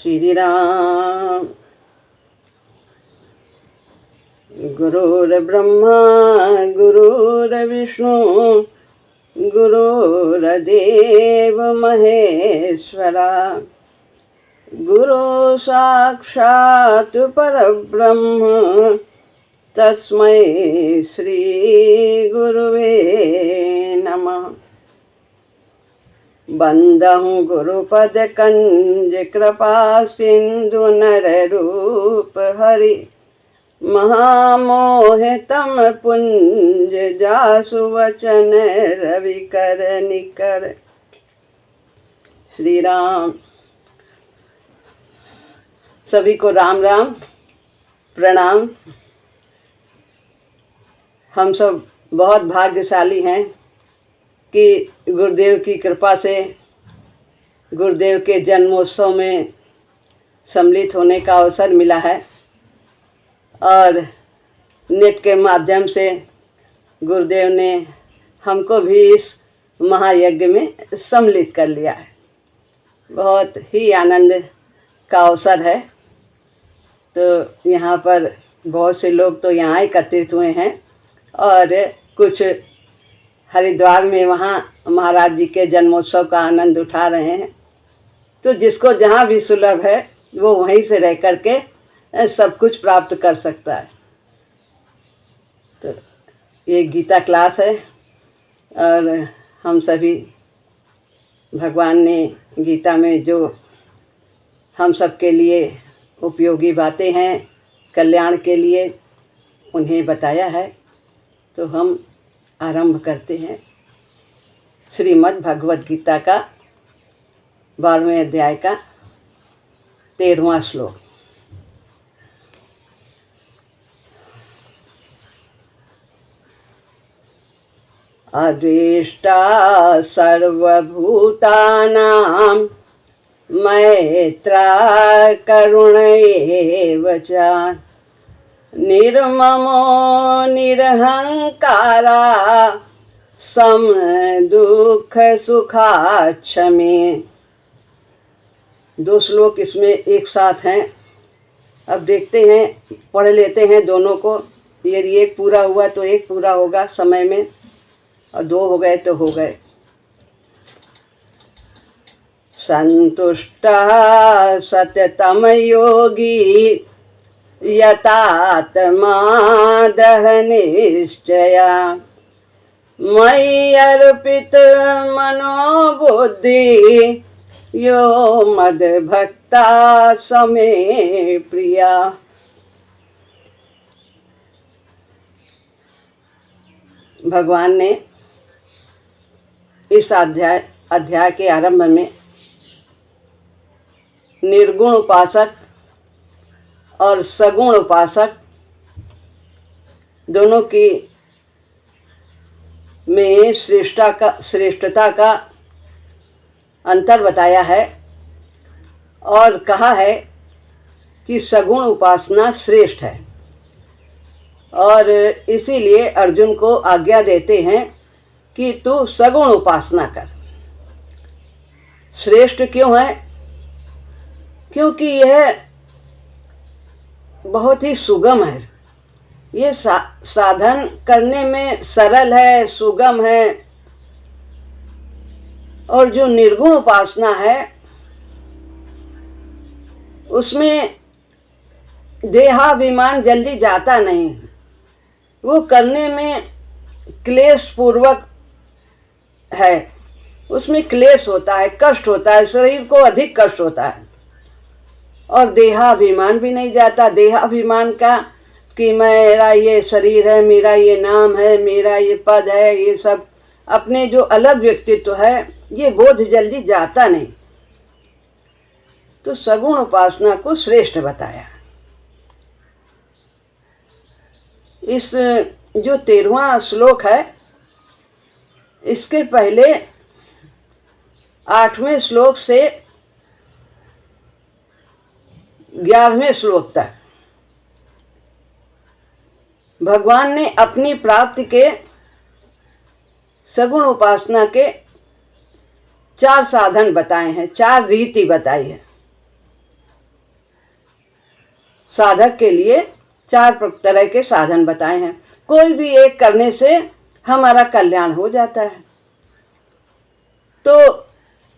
श्री राम। गुरुर्ब्रह्मा गुरुर्विष्णु गुरुर्देव महेश्वरा, गुरु साक्षात् परब्रह्म तस्मै श्री गुरुवे नमः। बंदहु गुरुपद कंज कृपा सिंधु नर रूप हरि, महामोहितम पुंज जासु वचन रवि कर निकर। श्री राम। सभी को राम राम प्रणाम। हम सब बहुत भाग्यशाली हैं कि गुरुदेव की कृपा से गुरुदेव के जन्मोत्सव में सम्मिलित होने का अवसर मिला है और नेट के माध्यम से गुरुदेव ने हमको भी इस महायज्ञ में सम्मिलित कर लिया है। बहुत ही आनंद का अवसर है। तो यहाँ पर बहुत से लोग तो यहाँ एकत्रित हुए हैं और कुछ हरिद्वार में वहाँ महाराज जी के जन्मोत्सव का आनंद उठा रहे हैं। तो जिसको जहाँ भी सुलभ है वो वहीं से रह कर के सब कुछ प्राप्त कर सकता है। तो ये गीता क्लास है और हम सभी भगवान ने गीता में जो हम सब के लिए उपयोगी बातें हैं कल्याण के लिए उन्हें बताया है। तो हम आरंभ करते हैं श्रीमद् भगवद गीता का 12वें अध्याय का 13वां श्लोक। अद्वेष्टा सर्वभूतानां मैत्रा करुण एव च, निर्ममो निरहंकारा सम दुख सुखाक्षमे। 2 श्लोक इसमें एक साथ हैं। अब देखते हैं, पढ़ लेते हैं दोनों को। यदि एक पूरा हुआ तो एक पूरा होगा समय में और 2 हो गए तो हो गए। संतुष्टा सततम योगी यतात्मा दहनिश्चया, मयि अर्पित मनोबुद्धि यो मद्भक्ता समे प्रिया। भगवान ने इस अध्याय के आरंभ में निर्गुण उपासक और सगुण उपासक दोनों की में श्रेष्ठता का अंतर बताया है और कहा है कि सगुण उपासना श्रेष्ठ है। और इसीलिए अर्जुन को आज्ञा देते हैं कि तू सगुण उपासना कर। श्रेष्ठ क्यों है? क्योंकि यह बहुत ही सुगम है। ये साधन करने में सरल है, सुगम है। और जो निर्गुण उपासना है उसमें देहाभिमान जल्दी जाता नहीं। वो करने में क्लेश पूर्वक है, उसमें क्लेश होता है, कष्ट होता है, शरीर को अधिक कष्ट होता है। और देहाभिमान भी नहीं जाता। देहाभिमान का कि मेरा ये शरीर है, मेरा ये नाम है, मेरा ये पद है, ये सब अपने जो अलग व्यक्तित्व है, ये बोध जल्दी जाता नहीं। तो सगुण उपासना को श्रेष्ठ बताया। इस जो 13वां श्लोक है इसके पहले 8वें श्लोक से 11वें श्लोक तक भगवान ने अपनी प्राप्ति के सगुण उपासना के 4 साधन बताए हैं, 4 रीति बताई है। साधक के लिए 4 तरह के साधन बताए हैं। कोई भी एक करने से हमारा कल्याण हो जाता है। तो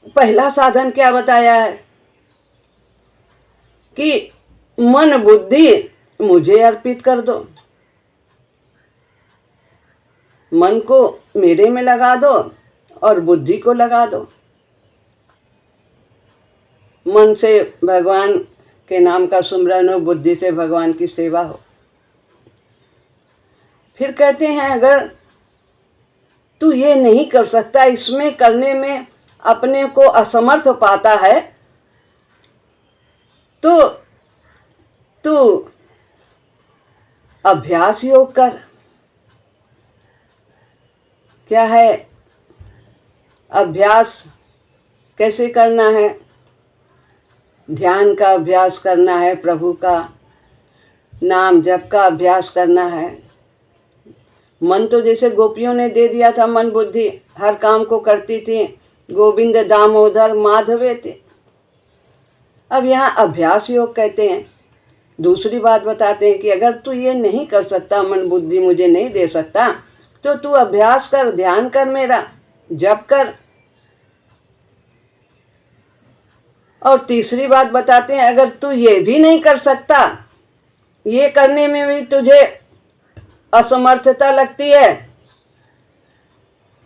पहला साधन क्या बताया है कि मन बुद्धि मुझे अर्पित कर दो, मन को मेरे में लगा दो और बुद्धि को लगा दो। मन से भगवान के नाम का सुमिरन हो, बुद्धि से भगवान की सेवा हो। फिर कहते हैं अगर तू ये नहीं कर सकता, इसमें करने में अपने को असमर्थ पाता है, तो तू अभ्यास योग कर। क्या है अभ्यास? कैसे करना है? ध्यान का अभ्यास करना है, प्रभु का नाम जप का अभ्यास करना है। मन तो जैसे गोपियों ने दे दिया था, मन बुद्धि हर काम को करती थी, गोविंद दामोदर माधवे थे। अब यहाँ अभ्यास योग कहते हैं। दूसरी बात बताते हैं कि अगर तू ये नहीं कर सकता, मन बुद्धि मुझे नहीं दे सकता, तो तू अभ्यास कर, ध्यान कर, मेरा जप कर। और तीसरी बात बताते हैं अगर तू ये भी नहीं कर सकता, ये करने में भी तुझे असमर्थता लगती है,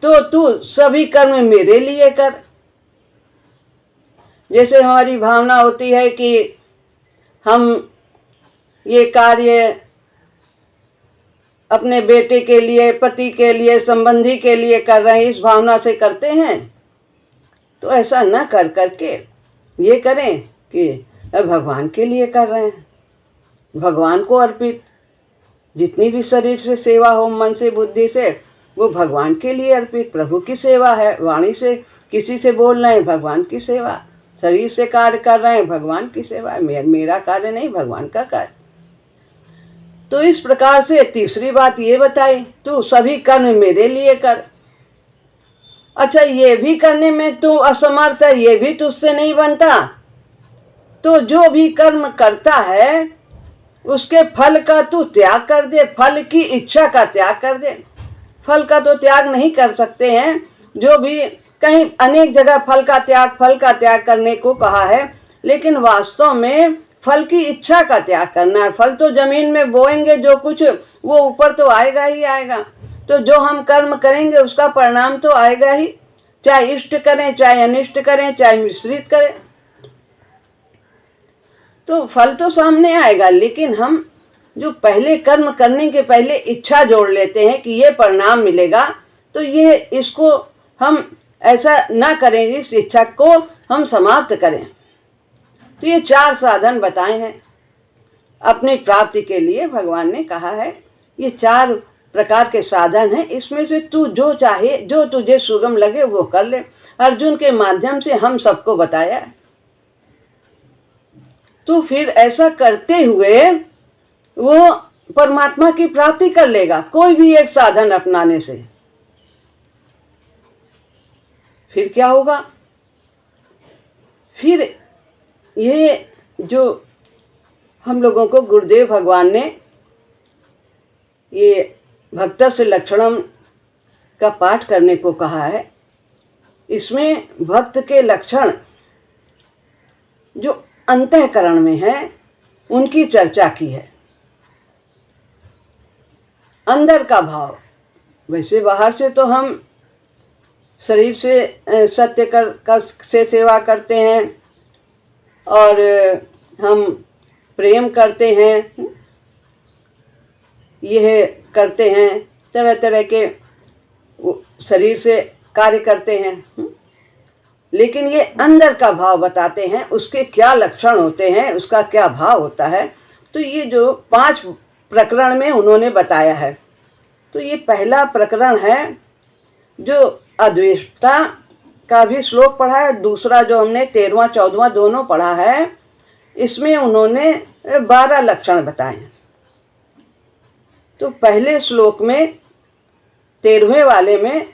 तो तू सभी कर्म मेरे लिए कर। जैसे हमारी भावना होती है कि हम ये कार्य अपने बेटे के लिए, पति के लिए, संबंधी के लिए कर रहे हैं, इस भावना से करते हैं, तो ऐसा न कर करके ये करें कि भगवान के लिए कर रहे हैं, भगवान को अर्पित। जितनी भी शरीर से सेवा हो, मन से बुद्धि से, वो भगवान के लिए अर्पित, प्रभु की सेवा है। वाणी से किसी से बोल रहे हैं, भगवान की सेवा। शरीर से कार्य कर रहे हैं, भगवान की सेवा है। मेरा कार्य नहीं, भगवान का कार्य। तो इस प्रकार से तीसरी बात ये बताई, तू सभी कर्म मेरे लिए कर। अच्छा, ये भी करने में तू असमर्थ है, ये भी तुझसे नहीं बनता, तो जो भी कर्म करता है उसके फल का तू त्याग कर दे, फल की इच्छा का त्याग कर दे। फल का तो त्याग नहीं कर सकते हैं, जो भी कहीं अनेक जगह फल का त्याग करने को कहा है, लेकिन वास्तव में फल की इच्छा का त्याग करना है। फल तो जमीन में बोएंगे जो कुछ, वो ऊपर तो आएगा ही आएगा। तो जो हम कर्म करेंगे उसका परिणाम तो आएगा ही, चाहे इष्ट करें, चाहे अनिष्ट करें, चाहे मिश्रित करें, तो फल तो सामने आएगा। लेकिन हम जो पहले कर्म करने के पहले इच्छा जोड़ लेते हैं कि ये परिणाम मिलेगा, तो ये इसको हम ऐसा ना करें, इस इच्छा को हम समाप्त करें। तो ये 4 साधन बताए हैं अपनी प्राप्ति के लिए। भगवान ने कहा है ये 4 प्रकार के साधन हैं, इसमें से तू जो चाहे, जो तुझे सुगम लगे वो कर ले। अर्जुन के माध्यम से हम सबको बताया। तो फिर ऐसा करते हुए वो परमात्मा की प्राप्ति कर लेगा, कोई भी एक साधन अपनाने से। फिर क्या होगा? फिर ये जो हम लोगों को गुरुदेव भगवान ने ये भक्तस्य लक्षणम का पाठ करने को कहा है, इसमें भक्त के लक्षण जो अंतःकरण में है उनकी चर्चा की है। अंदर का भाव, वैसे बाहर से तो हम शरीर से सत्य से सेवा करते हैं और हम प्रेम करते हैं, यह करते हैं, तरह तरह के शरीर से कार्य करते हैं, लेकिन ये अंदर का भाव बताते हैं, उसके क्या लक्षण होते हैं, उसका क्या भाव होता है। तो ये जो 5 प्रकरण में उन्होंने बताया है। तो ये पहला प्रकरण है जो अद्वेष्टा का भी श्लोक पढ़ा है, दूसरा जो हमने 13वां 14वां दोनों पढ़ा है, इसमें उन्होंने 12 लक्षण बताए। तो पहले श्लोक में 13वें वाले में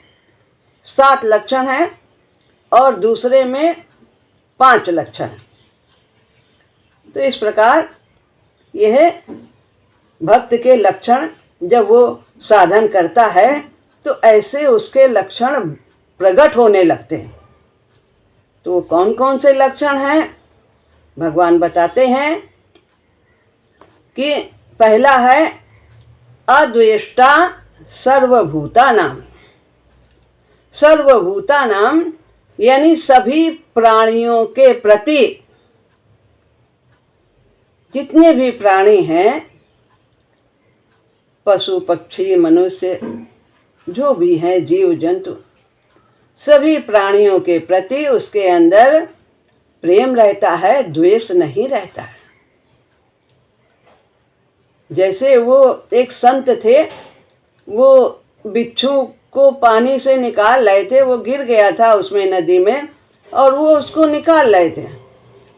7 लक्षण हैं और दूसरे में 5 लक्षण। तो इस प्रकार यह भक्त के लक्षण जब वो साधन करता है तो ऐसे उसके लक्षण प्रकट होने लगते हैं। तो कौन कौन से लक्षण हैं भगवान बताते हैं कि पहला है अद्वेष्टा सर्वभूतानाम। सर्वभूतानाम यानी सभी प्राणियों के प्रति, जितने भी प्राणी हैं, पशु पक्षी मनुष्य जो भी हैं, जीव जंतु, सभी प्राणियों के प्रति उसके अंदर प्रेम रहता है, द्वेष नहीं रहता है। जैसे वो एक संत थे, वो बिच्छू को पानी से निकाल रहे थे, वो गिर गया था उसमें नदी में, और वो उसको निकाल रहे थे,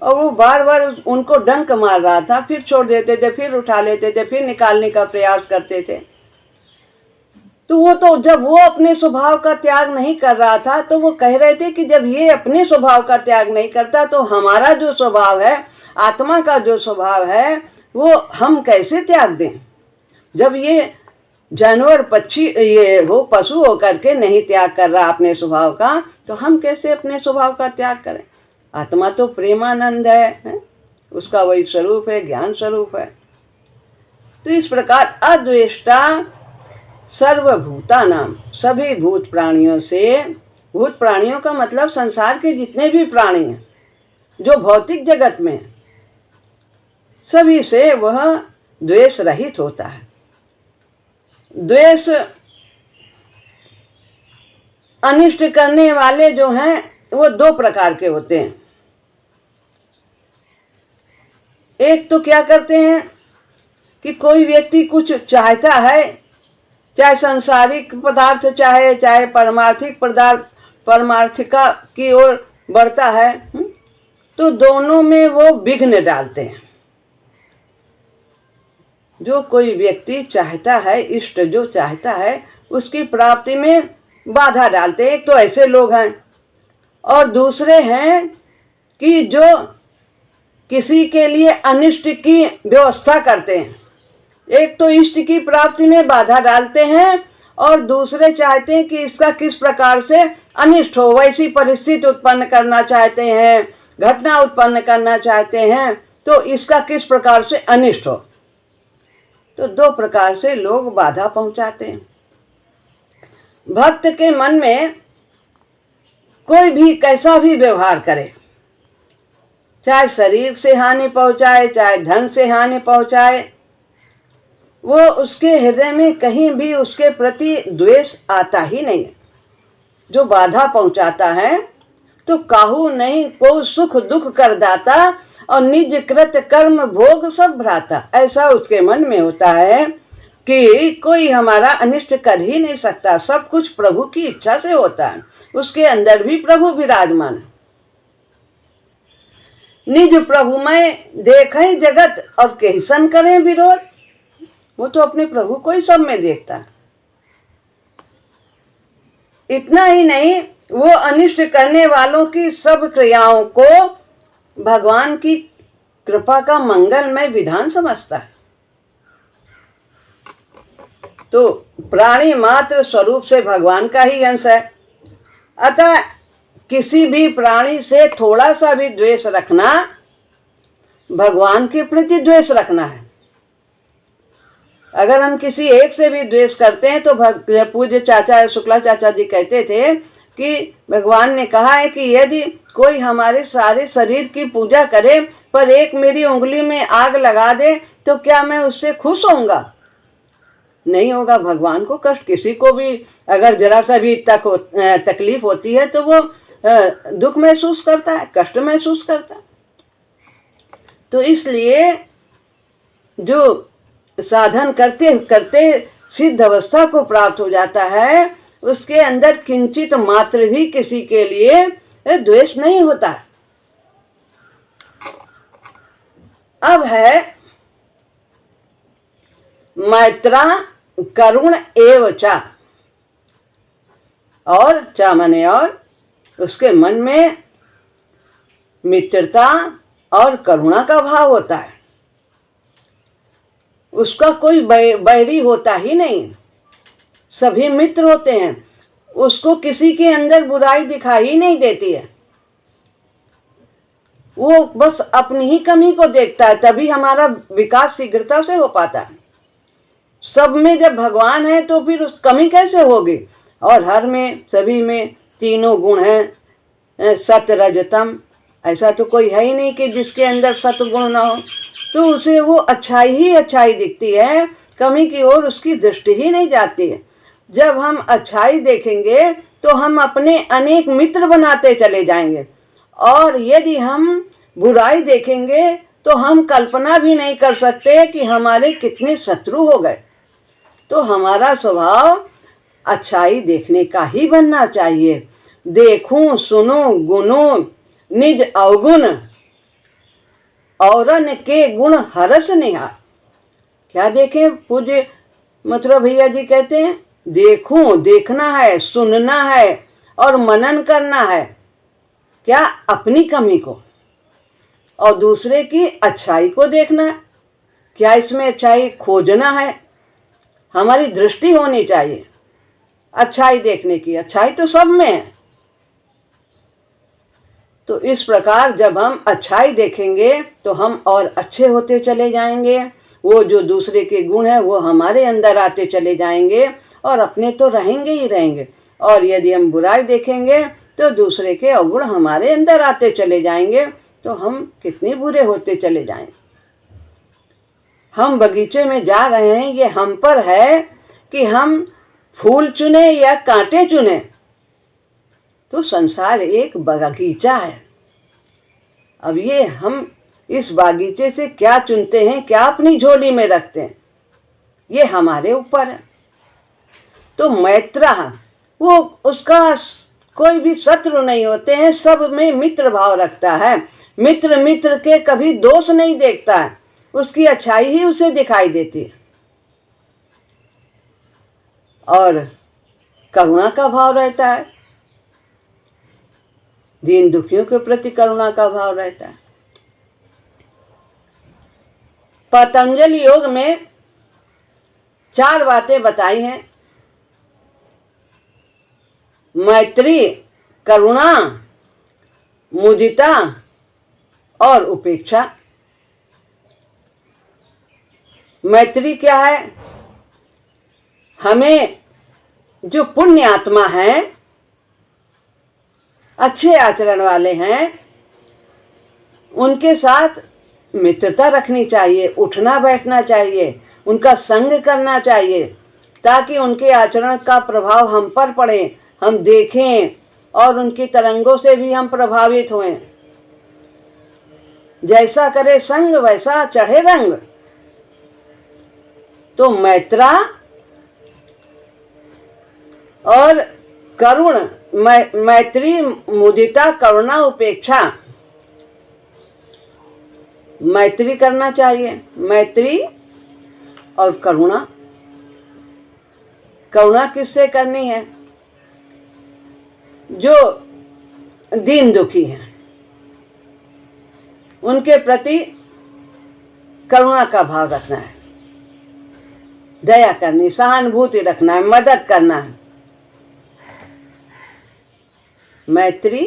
और वो बार बार उनको डंक मार रहा था, फिर छोड़ देते थे, फिर उठा लेते थे, फिर निकालने का प्रयास करते थे। तो वो तो जब वो अपने स्वभाव का त्याग नहीं कर रहा था, तो वो कह रहे थे कि जब ये अपने स्वभाव का त्याग नहीं करता तो हमारा जो स्वभाव है, आत्मा का जो स्वभाव है, वो हम कैसे त्याग दें। जब ये जानवर पक्षी ये वो पशु होकर के नहीं त्याग कर रहा अपने स्वभाव का, तो हम कैसे अपने स्वभाव का त्याग करें। आत्मा तो प्रेमानंद है? उसका वही स्वरूप है, ज्ञान स्वरूप है। तो इस प्रकार अद्वेष्टा सर्वभूतानाम, सभी भूत प्राणियों से, भूत प्राणियों का मतलब संसार के जितने भी प्राणी हैं जो भौतिक जगत में, सभी से वह द्वेष रहित होता है। द्वेष अनिष्ट करने वाले जो हैं वो दो प्रकार के होते हैं। एक तो क्या करते हैं कि कोई व्यक्ति कुछ चाहता है, चाहे सांसारिक पदार्थ चाहे परमार्थिक पदार्थ, परमार्थिका की ओर बढ़ता है, तो दोनों में वो विघ्न डालते हैं। जो कोई व्यक्ति चाहता है, इष्ट जो चाहता है, उसकी प्राप्ति में बाधा डालते हैं। एक तो ऐसे लोग हैं, और दूसरे हैं कि जो किसी के लिए अनिष्ट की व्यवस्था करते हैं। एक तो इष्ट की प्राप्ति में बाधा डालते हैं, और दूसरे चाहते हैं कि इसका किस प्रकार से अनिष्ट हो, वैसी परिस्थिति उत्पन्न करना चाहते हैं, घटना उत्पन्न करना चाहते हैं, तो इसका किस प्रकार से अनिष्ट हो। तो दो प्रकार से लोग बाधा पहुंचाते हैं। भक्त के मन में कोई भी कैसा भी व्यवहार करे, चाहे शरीर से हानि पहुंचाए, चाहे धन से हानि पहुंचाए, वो उसके हृदय में कहीं भी उसके प्रति द्वेष आता ही नहीं है। जो बाधा पहुंचाता है तो काहू नहीं को सुख दुख कर दाता, और निज कृत कर्म भोग सब भ्राता। ऐसा उसके मन में होता है कि कोई हमारा अनिष्ट कर ही नहीं सकता, सब कुछ प्रभु की इच्छा से होता है, उसके अंदर भी प्रभु विराजमान है। निज प्रभु में देखें जगत और कैसन करें विरोध। वो तो अपने प्रभु को ही सब में देखता है। इतना ही नहीं, वो अनिष्ट करने वालों की सब क्रियाओं को भगवान की कृपा का मंगलमय विधान समझता है। तो प्राणी मात्र स्वरूप से भगवान का ही अंश है, अतः किसी भी प्राणी से थोड़ा सा भी द्वेष रखना भगवान के प्रति द्वेष रखना है। अगर हम किसी एक से भी द्वेष करते हैं तो पूज्य चाचा शुक्ला चाचा जी कहते थे कि भगवान ने कहा है कि यदि कोई हमारे सारे शरीर की पूजा करे पर एक मेरी उंगली में आग लगा दे तो क्या मैं उससे खुश होऊंगा? नहीं होगा। भगवान को कष्ट, किसी को भी अगर जरा सा भी तकलीफ होती है तो वो दुख महसूस करता है, कष्ट महसूस करता है। तो इसलिए जो साधन करते करते सिद्ध अवस्था को प्राप्त हो जाता है, उसके अंदर किंचित मात्र भी किसी के लिए द्वेष नहीं होता। अब है मैत्रा करुण एव चा, और चा माने और, उसके मन में मित्रता और करुणा का भाव होता है। उसका कोई बैरी होता ही नहीं, सभी मित्र होते हैं। उसको किसी के अंदर बुराई दिखाई ही नहीं देती है, वो बस अपनी ही कमी को देखता है, तभी हमारा विकास शीघ्रता से हो पाता है। सब में जब भगवान है तो फिर उस कमी कैसे होगी। और हर में, सभी में तीनों गुण हैं, सत रजतम। ऐसा तो कोई है ही नहीं कि जिसके अंदर सतगुण ना हो, तो उसे वो अच्छाई ही अच्छाई दिखती है, कमी की ओर उसकी दृष्टि ही नहीं जाती है। जब हम अच्छाई देखेंगे तो हम अपने अनेक मित्र बनाते चले जाएंगे, और यदि हम बुराई देखेंगे तो हम कल्पना भी नहीं कर सकते कि हमारे कितने शत्रु हो गए। तो हमारा स्वभाव अच्छाई देखने का ही बनना चाहिए। देखूं सुनूं गुणों निज अवगुण, औरन के गुण हरस निहार। क्या देखें, पूज्य मथुरा भैया जी कहते हैं, देखूं, देखना है, सुनना है और मनन करना है। क्या? अपनी कमी को, और दूसरे की अच्छाई को देखना है। क्या इसमें अच्छाई खोजना है? हमारी दृष्टि होनी चाहिए अच्छाई देखने की। अच्छाई तो सब में है। तो इस प्रकार जब हम अच्छाई देखेंगे तो हम और अच्छे होते चले जाएंगे। वो जो दूसरे के गुण है वो हमारे अंदर आते चले जाएंगे, और अपने तो रहेंगे ही रहेंगे। और यदि हम बुराई देखेंगे तो दूसरे के अवगुण हमारे अंदर आते चले जाएंगे, तो हम कितने बुरे होते चले जाएंगे। हम बगीचे में जा रहे हैं, ये हम पर है कि हम फूल चुने या कांटे चुने। तो संसार एक बगीचा है। अब ये हम इस बागीचे से क्या चुनते हैं, क्या अपनी झोली में रखते हैं, ये हमारे ऊपर है। तो मैत्रा, वो उसका कोई भी शत्रु नहीं होते हैं, सब में मित्र भाव रखता है। मित्र मित्र के कभी दोष नहीं देखता है, उसकी अच्छाई ही उसे दिखाई देती है। और करुणा का भाव रहता है, दीन दुखियों के प्रति करुणा का भाव रहता है। पतंजलि योग में 4 बातें बताई हैं, मैत्री, करुणा, मुदिता और उपेक्षा। मैत्री क्या है? हमें जो पुण्य आत्मा है, अच्छे आचरण वाले हैं, उनके साथ मित्रता रखनी चाहिए, उठना बैठना चाहिए, उनका संग करना चाहिए, ताकि उनके आचरण का प्रभाव हम पर पड़े, हम देखें और उनकी तरंगों से भी हम प्रभावित हों। जैसा करे संग वैसा चढ़े रंग। तो मैत्रा और करुण, मैत्री, मुदिता, करुणा, उपेक्षा। मैत्री करना चाहिए, मैत्री और करुणा। करुणा किससे करनी है? जो दीन दुखी हैं, उनके प्रति करुणा का भाव रखना है, दया करनी, सहानुभूति रखना है, मदद करना है। मैत्री,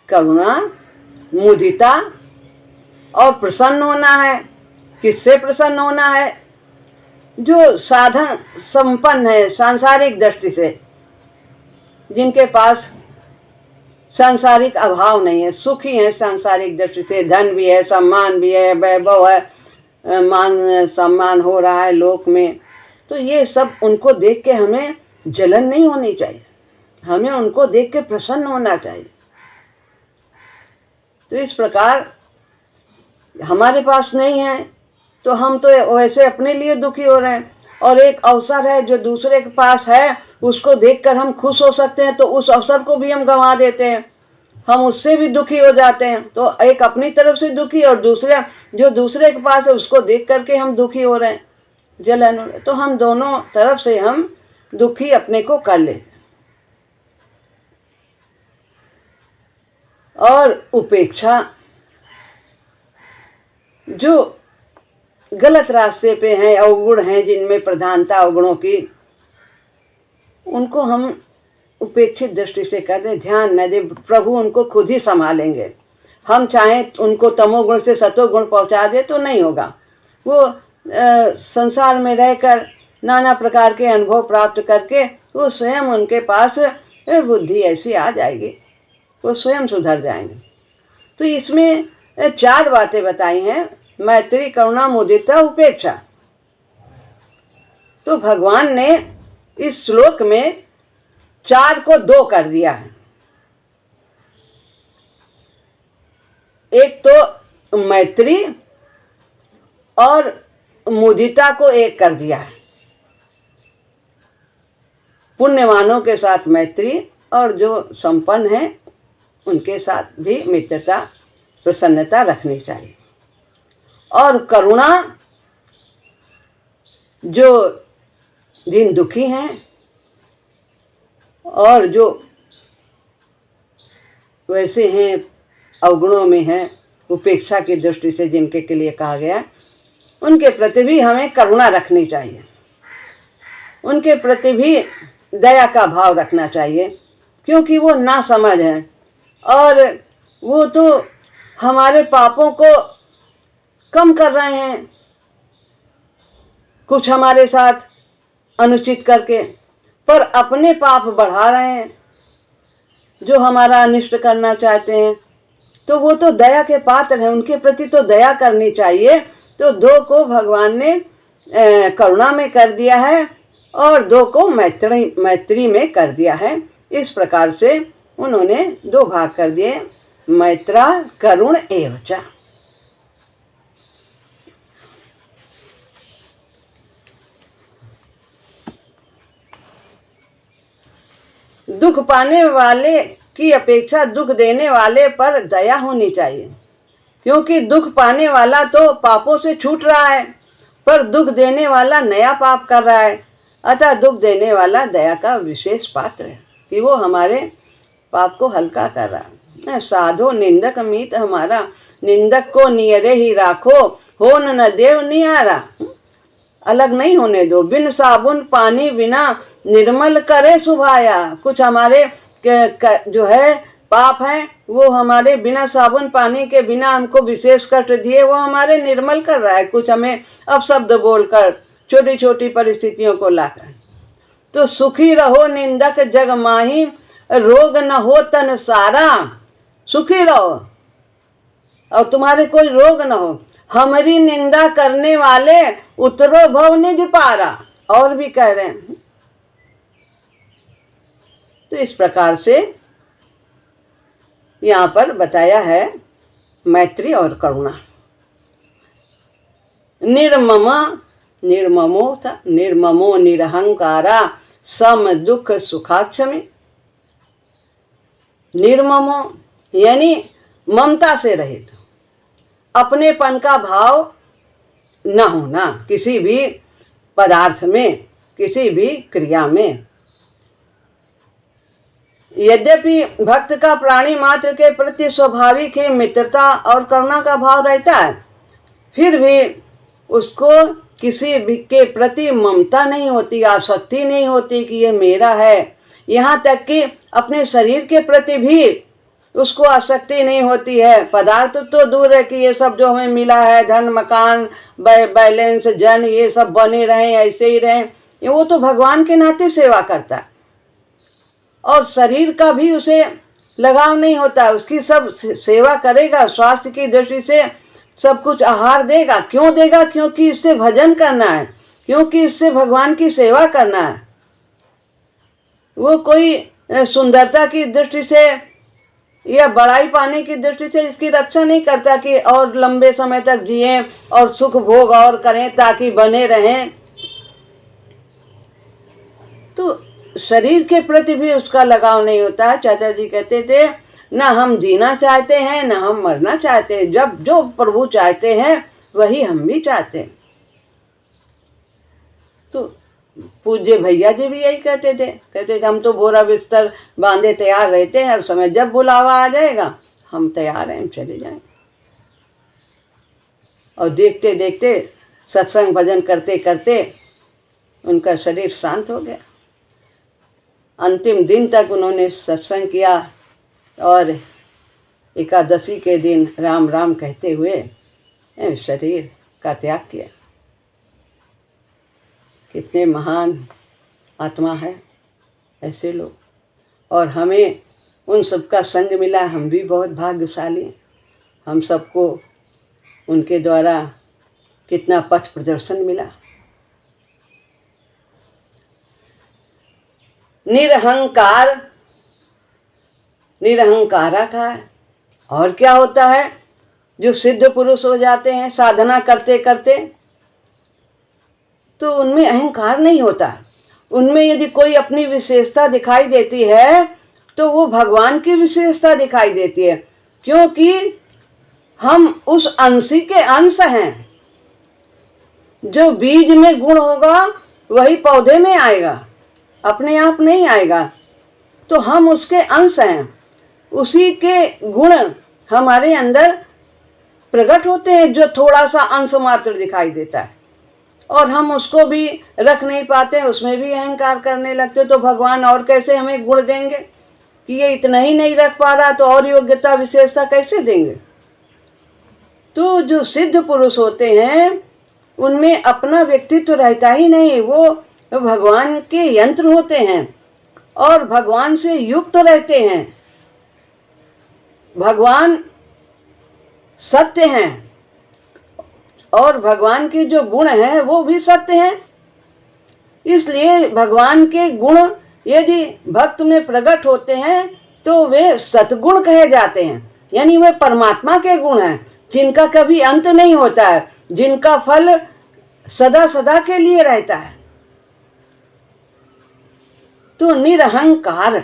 करुणा, मुदिता और प्रसन्न होना है। किससे प्रसन्न होना है? जो साधन संपन्न है सांसारिक दृष्टि से, जिनके पास सांसारिक अभाव नहीं है, सुखी है सांसारिक दृष्टि से, धन भी है, सम्मान भी है, वैभव है, मान सम्मान हो रहा है लोक में। तो ये सब उनको देख के हमें जलन नहीं होनी चाहिए, हमें उनको देख के प्रसन्न होना चाहिए। तो इस प्रकार हमारे पास नहीं है तो हम तो वैसे अपने लिए दुखी हो रहे हैं, और एक अवसर है जो दूसरे के पास है, उसको देखकर हम खुश हो सकते हैं, तो उस अवसर को भी हम गंवा देते हैं, हम उससे भी दुखी हो जाते हैं। तो एक अपनी तरफ से दुखी, और दूसरा जो दूसरे के पास है उसको देख करके हम दुखी हो रहे हैं, जलन हो रहे। तो हम दोनों तरफ से हम दुखी अपने को कर लेते। और उपेक्षा, जो गलत रास्ते पे हैं, अवगुण हैं, जिनमें प्रधानता अवगुणों की, उनको हम उपेक्षित दृष्टि से कर दें, ध्यान न दें, प्रभु उनको खुद ही संभालेंगे। हम चाहें उनको तमोगुण से सतोगुण पहुंचा दे तो नहीं होगा। वो संसार में रहकर नाना प्रकार के अनुभव प्राप्त करके वो स्वयं, उनके पास बुद्धि ऐसी आ जाएगी, वो स्वयं सुधर जाएंगे। तो इसमें 4 बातें बताई हैं, मैत्री, करुणा, मुदिता, उपेक्षा। तो भगवान ने इस श्लोक में 4 को 2 कर दिया है। एक तो मैत्री और मुदिता को 1 कर दिया है। पुण्यवानों के साथ मैत्री और जो संपन्न हैं उनके साथ भी मित्रता, प्रसन्नता रखनी चाहिए। और करुणा, जो दीन दुखी हैं और जो वैसे हैं अवगुणों में हैं, उपेक्षा की दृष्टि से जिनके के लिए कहा गया, उनके प्रति भी हमें करुणा रखनी चाहिए, उनके प्रति भी दया का भाव रखना चाहिए, क्योंकि वो ना समझ हैं और वो तो हमारे पापों को कम कर रहे हैं कुछ हमारे साथ अनुचित करके, पर अपने पाप बढ़ा रहे हैं जो हमारा अनिष्ट करना चाहते हैं। तो वो तो दया के पात्र हैं, उनके प्रति तो दया करनी चाहिए। तो 2 को भगवान ने करुणा में कर दिया है और 2 को मैत्री में कर दिया है। इस प्रकार से उन्होंने 2 भाग कर दिए, मैत्रा करुण एवच। दुख पाने वाले की अपेक्षा दुख देने वाले पर दया होनी चाहिए, क्योंकि दुख पाने वाला तो पापों से छूट रहा है, पर दुख देने वाला नया पाप कर रहा है। अतः दुख देने वाला दया का विशेष पात्र है कि वो हमारे पाप को हल्का कर रहा है। साधो निंदक मीत हमारा, निंदक को नियरे ही राखो, हो न देव नियारा। अलग नहीं होने दो, बिन साबुन पानी बिना निर्मल करे सुभाया। कुछ हमारे जो है पाप हैं, वो हमारे बिना साबुन पानी के, बिना हमको विशेष कष्ट दिए वो हमारे निर्मल कर रहा है, कुछ हमें अपशब्द बोलकर, छोटी छोटी परिस्थितियों को लाकर। तो सुखी रहो निंदक जग माही, रोग न हो तन सारा। सुखी रहो और तुम्हारे कोई रोग न हो। हमारी निंदा करने वाले उतरो भव निज पारा। और भी कह रहे हैं। तो इस प्रकार से यहाँ पर बताया है मैत्री और करुणा। निर्ममो निरहंकारा, सम दुख सुखाक्षमी। निर्ममो यानी ममता से रहित, अपनेपन का भाव न होना किसी भी पदार्थ में, किसी भी क्रिया में। यद्यपि भक्त का प्राणी मात्र के प्रति स्वाभाविक ही मित्रता और करुणा का भाव रहता है, फिर भी उसको किसी भी के प्रति ममता नहीं होती, आसक्ति नहीं होती कि ये मेरा है। यहाँ तक कि अपने शरीर के प्रति भी उसको आसक्ति नहीं होती है। पदार्थ तो दूर है कि ये सब जो हमें मिला है, धन मकान बैलेंस जन, ये सब बने रहें, ऐसे ही रहें, वो तो भगवान के नाते सेवा करता है। और शरीर का भी उसे लगाव नहीं होता, उसकी सब सेवा करेगा, स्वास्थ्य की दृष्टि से सब कुछ आहार देगा। क्यों देगा? क्योंकि इससे भजन करना है, क्योंकि इससे भगवान की सेवा करना है। वो कोई सुंदरता की दृष्टि से या बड़ाई पाने की दृष्टि से इसकी रक्षा नहीं करता कि और लंबे समय तक जिए और सुख भोग और करें ताकि बने रहें। तो शरीर के प्रति भी उसका लगाव नहीं होता है। चाचा जी कहते थे, ना हम जीना चाहते हैं ना हम मरना चाहते हैं, जब जो प्रभु चाहते हैं वही हम भी चाहते हैं। तो पूज्य भैया जी भी यही कहते थे हम तो बोरा बिस्तर बांधे तैयार रहते हैं, हर समय जब बुलावा आ जाएगा हम तैयार हैं, हम चले जाएं। और देखते देखते सत्संग भजन करते करते उनका शरीर शांत हो गया। अंतिम दिन तक उन्होंने सत्संग किया और एकादशी के दिन राम राम कहते हुए शरीर का त्याग किया। कितने महान आत्मा है ऐसे लोग, और हमें उन सबका संग मिला। हम भी बहुत भाग्यशाली हैं। हम सबको उनके द्वारा कितना पथ प्रदर्शन मिला। निरहंकार, निरहंकारा का है। और क्या होता है? जो सिद्ध पुरुष हो जाते हैं साधना करते करते, तो उनमें अहंकार नहीं होता। उनमें यदि कोई अपनी विशेषता दिखाई देती है तो वो भगवान की विशेषता दिखाई देती है, क्योंकि हम उस अंशी के अंश हैं। जो बीज में गुण होगा वही पौधे में आएगा, अपने आप नहीं आएगा। तो हम उसके अंश हैं, उसी के गुण हमारे अंदर प्रकट होते हैं। जो थोड़ा सा अंश मात्र दिखाई देता है और हम उसको भी रख नहीं पाते, उसमें भी अहंकार करने लगते, तो भगवान और कैसे हमें गुण देंगे कि ये इतना ही नहीं रख पा रहा, तो और योग्यता विशेषता कैसे देंगे? तो जो सिद्ध पुरुष होते हैं उनमें अपना व्यक्तित्व रहता ही नहीं। वो भगवान के यंत्र होते हैं और भगवान से युक्त रहते हैं। भगवान सत्य हैं और भगवान के जो गुण हैं वो भी सत्य हैं। इसलिए भगवान के गुण यदि भक्त में प्रकट होते हैं तो वे सतगुण कहे जाते हैं। यानी वे परमात्मा के गुण हैं जिनका कभी अंत नहीं होता है, जिनका फल सदा सदा के लिए रहता है। तो निरहंकार,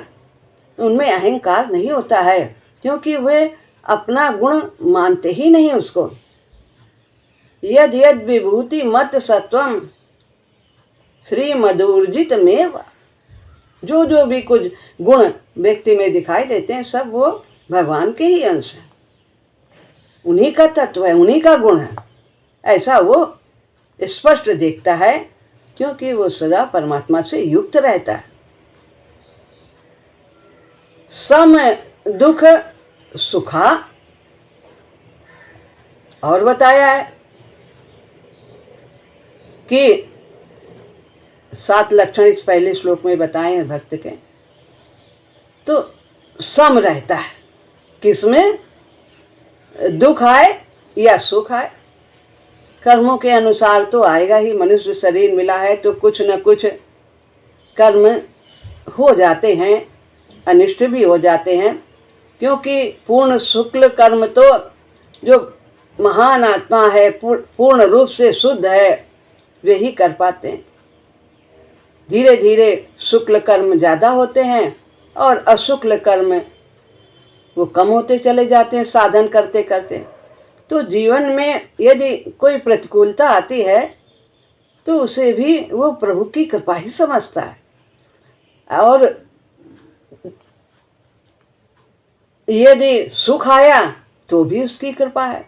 उनमें अहंकार नहीं होता है, क्योंकि वे अपना गुण मानते ही नहीं उसको। यद यद विभूति मत सत्वम श्री मधुर्जित मेव, जो जो भी कुछ गुण व्यक्ति में दिखाई देते हैं सब वो भगवान के ही अंश हैं, उन्हीं का तत्व है, उन्हीं का गुण है। ऐसा वो स्पष्ट देखता है, क्योंकि वो सदा परमात्मा से युक्त रहता है। सम दुख सुखा, और बताया है कि 7 लक्षण इस पहले श्लोक में बताए हैं भक्त के। तो सम रहता है, किसमें? दुख आए या सुख आए, कर्मों के अनुसार तो आएगा ही। मनुष्य शरीर मिला है तो कुछ न कुछ कर्म हो जाते हैं, अनिष्ट भी हो जाते हैं, क्योंकि पूर्ण शुक्ल कर्म तो जो महान आत्मा है, पूर्ण रूप से शुद्ध है, वे ही कर पाते हैं। धीरे धीरे शुक्ल कर्म ज़्यादा होते हैं और अशुक्ल कर्म वो कम होते चले जाते हैं साधन करते करते। तो जीवन में यदि कोई प्रतिकूलता आती है तो उसे भी वो प्रभु की कृपा ही समझता है। और यदि सुख आया तो भी उसकी कृपा है।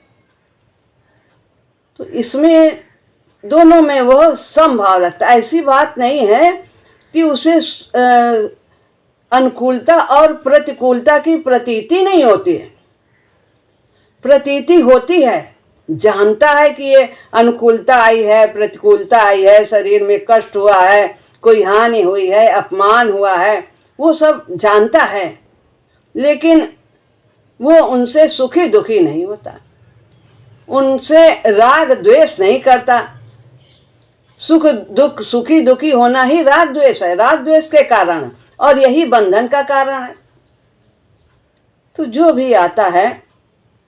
तो इसमें दोनों में वो समभाव रखता है। ऐसी बात नहीं है कि उसे अनुकूलता और प्रतिकूलता की प्रतीति नहीं होती है। प्रतीति होती है, जानता है कि ये अनुकूलता आई है, प्रतिकूलता आई है, शरीर में कष्ट हुआ है, कोई हानि हुई है, अपमान हुआ है, वो सब जानता है, लेकिन वो उनसे सुखी दुखी नहीं होता, उनसे राग द्वेष नहीं करता। सुख दुख, सुखी दुखी होना ही राग द्वेष है, राग द्वेष के कारण, और यही बंधन का कारण है। तो जो भी आता है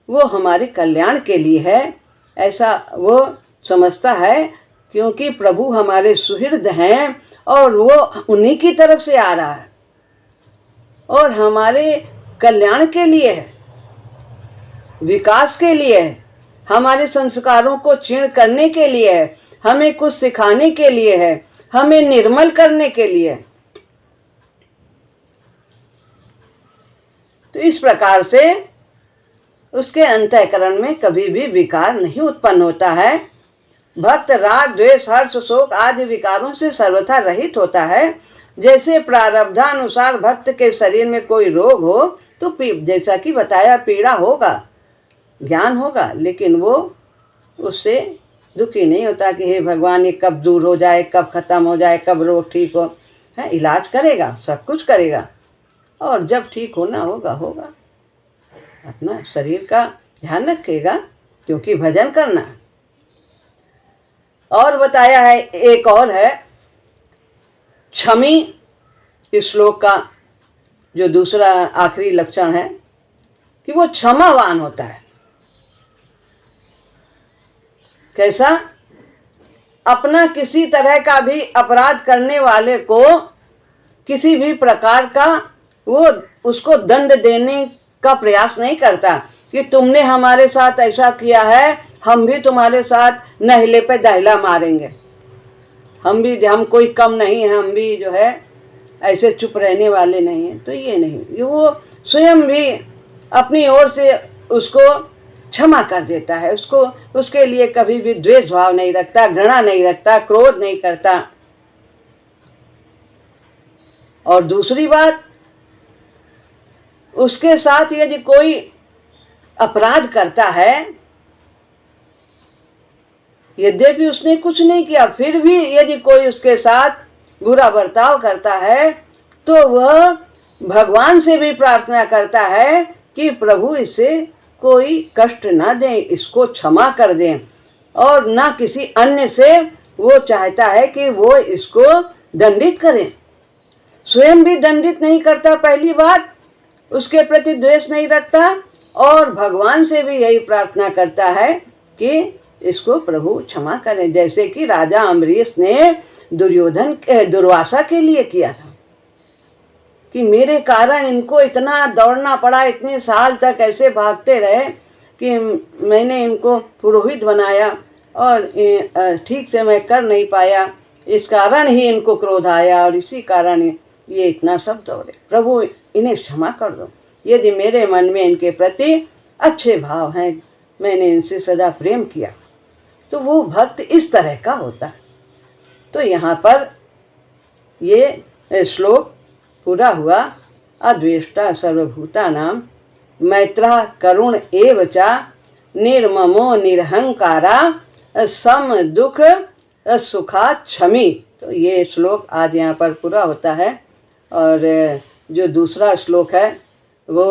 वो हमारे कल्याण के लिए है, ऐसा वो समझता है, क्योंकि प्रभु हमारे सुहृद हैं और वो उन्हीं की तरफ से आ रहा है और हमारे कल्याण के लिए है, विकास के लिए है, हमारे संस्कारों को क्षीण करने के लिए है, हमें कुछ सिखाने के लिए है, हमें निर्मल करने के लिए है। तो इस प्रकार से उसके अंतःकरण में कभी भी विकार नहीं उत्पन्न होता है। भक्त राग द्वेष हर्ष शोक आदि विकारों से सर्वथा रहित होता है। जैसे प्रारब्धानुसार भक्त के शरीर में कोई रोग हो तो जैसा कि बताया पीड़ा होगा, ज्ञान होगा, लेकिन वो उससे दुखी नहीं होता कि हे भगवान ये कब दूर हो जाए, कब खत्म हो जाए, कब रोग ठीक हो। है, इलाज करेगा, सब कुछ करेगा, और जब ठीक होना होगा होगा। अपना शरीर का ध्यान रखेगा, क्योंकि भजन करना। और बताया है, एक और है क्षमी, इस श्लोक का जो दूसरा आखिरी लक्षण है कि वो क्षमावान होता है। कैसा? अपना किसी तरह का भी अपराध करने वाले को किसी भी प्रकार का वो उसको दंड देने का प्रयास नहीं करता कि तुमने हमारे साथ ऐसा किया है, हम भी तुम्हारे साथ नहले पे दहला मारेंगे, हम कोई कम नहीं है, हम भी जो है ऐसे चुप रहने वाले नहीं हैं। तो ये नहीं, ये वो स्वयं भी अपनी ओर से उसको क्षमा कर देता है, उसको उसके लिए कभी भी द्वेष भाव नहीं रखता, घृणा नहीं रखता, क्रोध नहीं करता। और दूसरी बात, उसके साथ यदि कोई अपराध करता है, यद्यपि उसने कुछ नहीं किया, फिर भी यदि कोई उसके साथ बुरा बर्ताव करता है तो वह भगवान से भी प्रार्थना करता है कि प्रभु इसे कोई कष्ट ना दें, इसको क्षमा कर दें। और ना किसी अन्य से वो चाहता है कि वो इसको दंडित करें, स्वयं भी दंडित नहीं करता, पहली बात उसके प्रति द्वेष नहीं रखता, और भगवान से भी यही प्रार्थना करता है कि इसको प्रभु क्षमा करें। जैसे कि राजा अम्बरीश ने दुर्वासा के लिए किया था कि मेरे कारण इनको इतना दौड़ना पड़ा, इतने साल तक ऐसे भागते रहे कि मैंने इनको पुरोहित बनाया और ठीक से मैं कर नहीं पाया, इस कारण ही इनको क्रोध आया और इसी कारण ये इतना सब दौड़े। प्रभु इन्हें क्षमा कर दो, यदि मेरे मन में इनके प्रति अच्छे भाव हैं, मैंने इनसे सदा प्रेम किया। तो वो भक्त इस तरह का होता है। तो यहाँ पर ये श्लोक पूरा हुआ। अद्वेष्टा सर्वभूतानां मैत्रः करुण एव च निर्ममो निरहंकारा सम दुख सुखा क्षमी। तो ये श्लोक आज यहाँ पर पूरा होता है। और जो दूसरा श्लोक है वो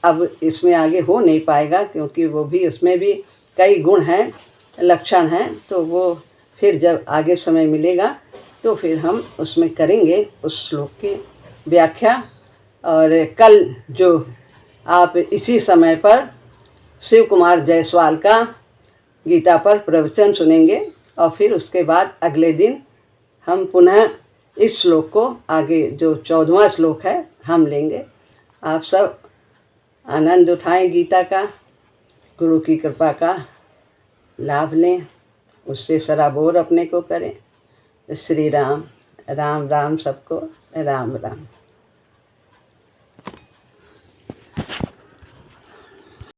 अब इसमें आगे हो नहीं पाएगा, क्योंकि वो भी उसमें भी कई गुण हैं, लक्षण हैं। तो वो फिर जब आगे समय मिलेगा तो फिर हम उसमें करेंगे उस श्लोक की व्याख्या। और कल जो आप इसी समय पर शिव कुमार जायसवाल का गीता पर प्रवचन सुनेंगे, और फिर उसके बाद अगले दिन हम पुनः इस श्लोक को आगे जो 14वां श्लोक है हम लेंगे। आप सब आनंद उठाएं गीता का, गुरु की कृपा का लाभ लें, उससे सराबोर अपने को करें। श्री राम राम राम, सबको राम राम।